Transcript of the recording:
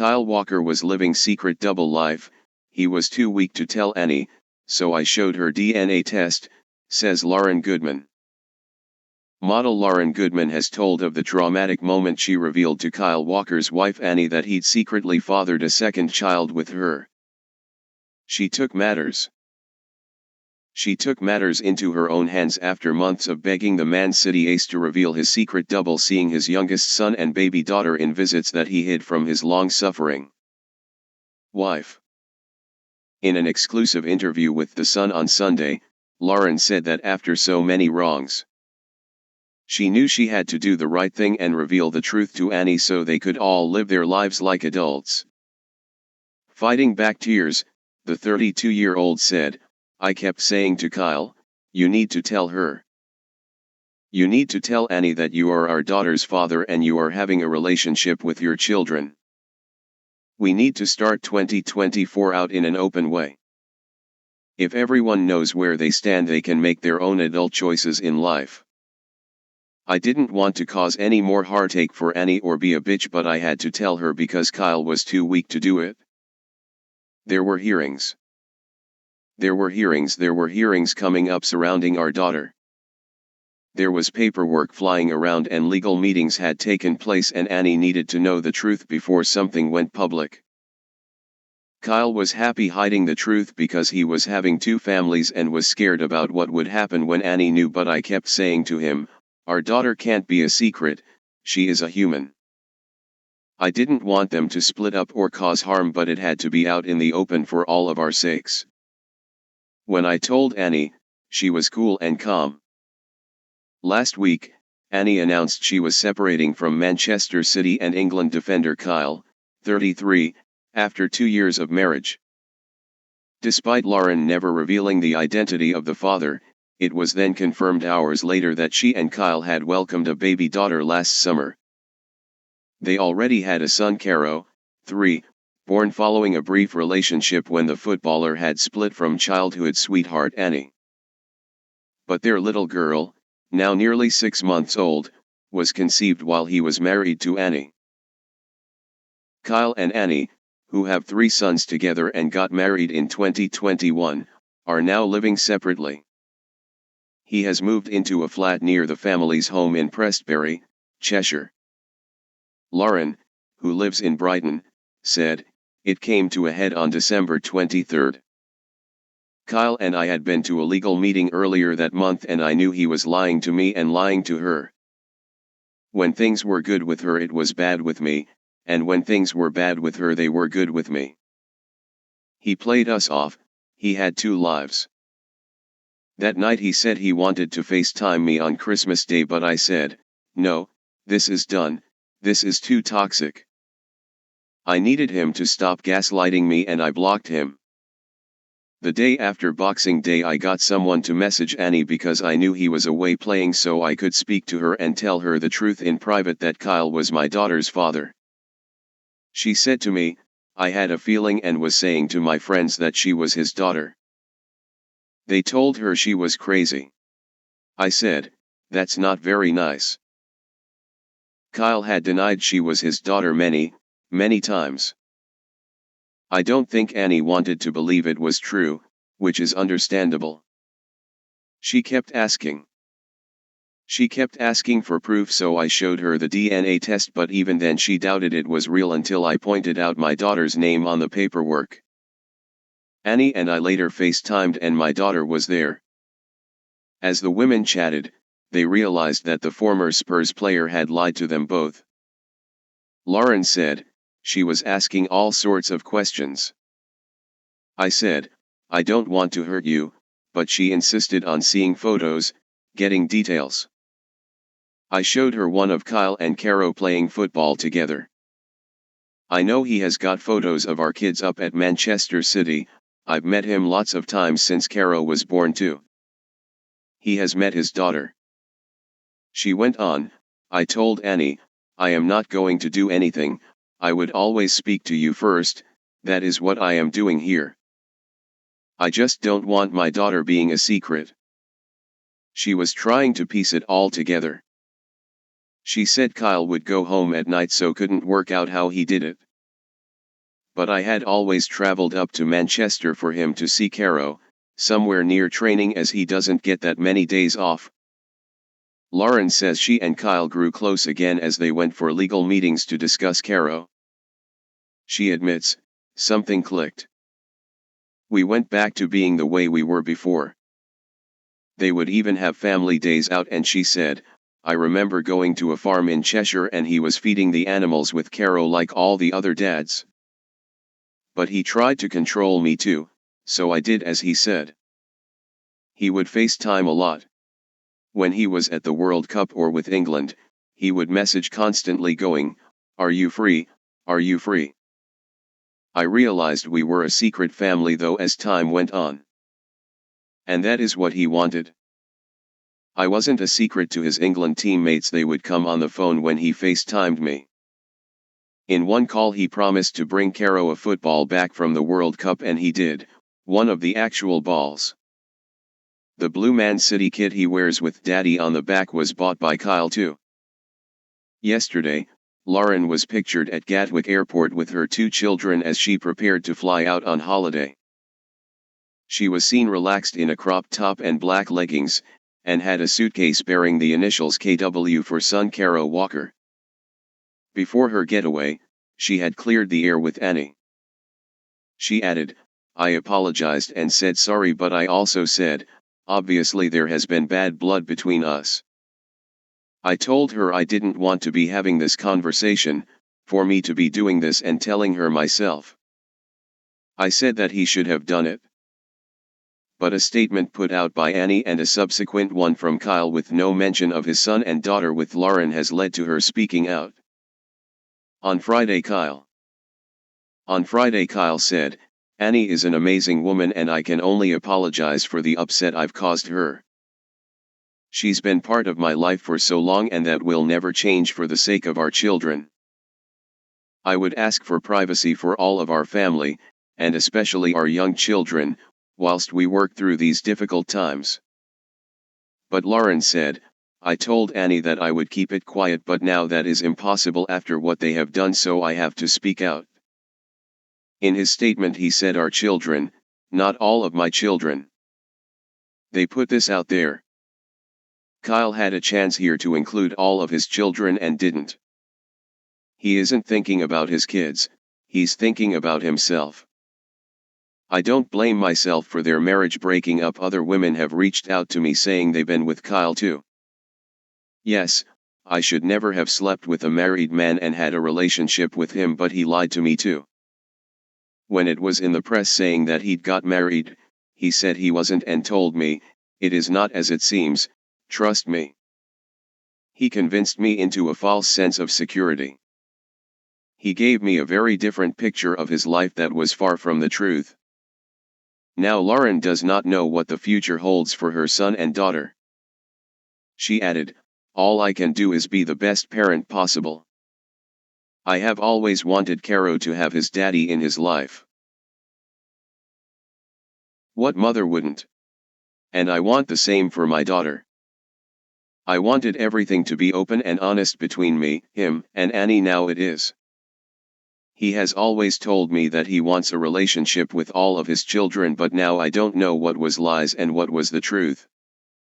Kyle Walker was living secret double life. He was too weak to tell Annie, so I showed her DNA test, says Lauryn Goodman. Model Lauryn Goodman has told of the traumatic moment she revealed to Kyle Walker's wife Annie that he'd secretly fathered a second child with her. She took matters into her own hands after months of begging the Man City ace to reveal his secret double, seeing his youngest son and baby daughter in visits that he hid from his long-suffering wife. In an exclusive interview with The Sun on Sunday, Lauryn said that after so many wrongs, she knew she had to do the right thing and reveal the truth to Annie so they could all live their lives like adults. Fighting back tears, the 32-year-old said, "I kept saying to Kyle, you need to tell her. You need to tell Annie that you are our daughter's father and you are having a relationship with your children. We need to start 2024 out in an open way. If everyone knows where they stand, they can make their own adult choices in life. I didn't want to cause any more heartache for Annie or be a bitch, but I had to tell her because Kyle was too weak to do it." There were hearings coming up surrounding our daughter. There was paperwork flying around and legal meetings had taken place, and Annie needed to know the truth before something went public. Kyle was happy hiding the truth because he was having two families and was scared about what would happen when Annie knew, but I kept saying to him, our daughter can't be a secret, she is a human. I didn't want them to split up or cause harm, but it had to be out in the open for all of our sakes. When I told Annie, she was cool and calm. Last week, Annie announced she was separating from Manchester City and England defender Kyle, 33, after 2 years of marriage. Despite Lauryn never revealing the identity of the father, it was then confirmed hours later that she and Kyle had welcomed a baby daughter last summer. They already had a son, Caro, 3, born following a brief relationship when the footballer had split from childhood sweetheart Annie. But their little girl, now nearly 6 months old, was conceived while he was married to Annie. Kyle and Annie, who have 3 sons together and got married in 2021, are now living separately. He has moved into a flat near the family's home in Prestbury, Cheshire. Lauryn, who lives in Brighton, said, "It came to a head on December 23. Kyle and I had been to a legal meeting earlier that month and I knew he was lying to me and lying to her. When things were good with her it was bad with me, and when things were bad with her they were good with me. He played us off, he had 2 lives. That night he said he wanted to FaceTime me on Christmas Day, but I said, no, this is done, this is too toxic. I needed him to stop gaslighting me and I blocked him. The day after Boxing Day I got someone to message Annie because I knew he was away playing so I could speak to her and tell her the truth in private that Kyle was my daughter's father. She said to me, I had a feeling and was saying to my friends that she was his daughter. They told her she was crazy. I said, that's not very nice. Kyle had denied she was his daughter many, many times. I don't think Annie wanted to believe it was true, which is understandable. She kept asking for proof, so I showed her the DNA test, but even then she doubted it was real until I pointed out my daughter's name on the paperwork. Annie and I later FaceTimed and my daughter was there. As the women chatted, they realized that the former Spurs player had lied to them both. Lauryn said, she was asking all sorts of questions. I said, I don't want to hurt you, but she insisted on seeing photos, getting details. I showed her one of Kyle and Caro playing football together. I know he has got photos of our kids up at Manchester City, I've met him lots of times since Caro was born too. He has met his daughter. She went on, I told Annie, I am not going to do anything, I would always speak to you first, that is what I am doing here. I just don't want my daughter being a secret. She was trying to piece it all together. She said Kyle would go home at night so couldn't work out how he did it. but I had always traveled up to Manchester for him to see Caro, somewhere near training as he doesn't get that many days off. Lauryn says she and Kyle grew close again as they went for legal meetings to discuss Caro. She admits, something clicked. We went back to being the way we were before. They would even have family days out, and she said, I remember going to a farm in Cheshire and he was feeding the animals with Caro like all the other dads. But he tried to control me too, so I did as he said. He would FaceTime a lot. When he was at the World Cup or with England, he would message constantly going, "Are you free? Are you free?" I realized we were a secret family though as time went on. And that is what he wanted. I wasn't a secret to his England teammates, they would come on the phone when he FaceTimed me. In one call he promised to bring Caro a football back from the World Cup, and he did, one of the actual balls. The blue Man City kit he wears with Daddy on the back was bought by Kyle too. Yesterday, Lauryn was pictured at Gatwick Airport with her 2 children as she prepared to fly out on holiday. She was seen relaxed in a crop top and black leggings, and had a suitcase bearing the initials KW for son Caro Walker. Before her getaway, she had cleared the air with Annie. She added, I apologized and said sorry, but I also said, obviously there has been bad blood between us. I told her I didn't want to be having this conversation, for me to be doing this and telling her myself. I said that he should have done it. But a statement put out by Annie and a subsequent one from Kyle with no mention of his son and daughter with Lauryn has led to her speaking out. On Friday Kyle said, Annie is an amazing woman and I can only apologize for the upset I've caused her. She's been part of my life for so long and that will never change for the sake of our children. I would ask for privacy for all of our family, and especially our young children, whilst we work through these difficult times. But Lauryn said, I told Annie that I would keep it quiet, but now that is impossible after what they have done, so I have to speak out. In his statement he said our children, not all of my children. They put this out there. Kyle had a chance here to include all of his children and didn't. He isn't thinking about his kids, he's thinking about himself. I don't blame myself for their marriage breaking up. Other women have reached out to me saying they've been with Kyle too. Yes, I should never have slept with a married man and had a relationship with him, but he lied to me too. When it was in the press saying that he'd got married, he said he wasn't and told me, it is not as it seems, trust me. He convinced me into a false sense of security. He gave me a very different picture of his life that was far from the truth. Now Lauryn does not know what the future holds for her son and daughter. She added, all I can do is be the best parent possible. I have always wanted Caro to have his daddy in his life. What mother wouldn't? And I want the same for my daughter. I wanted everything to be open and honest between me, him, and Annie. Now it is. He has always told me that he wants a relationship with all of his children, but now I don't know what was lies and what was the truth.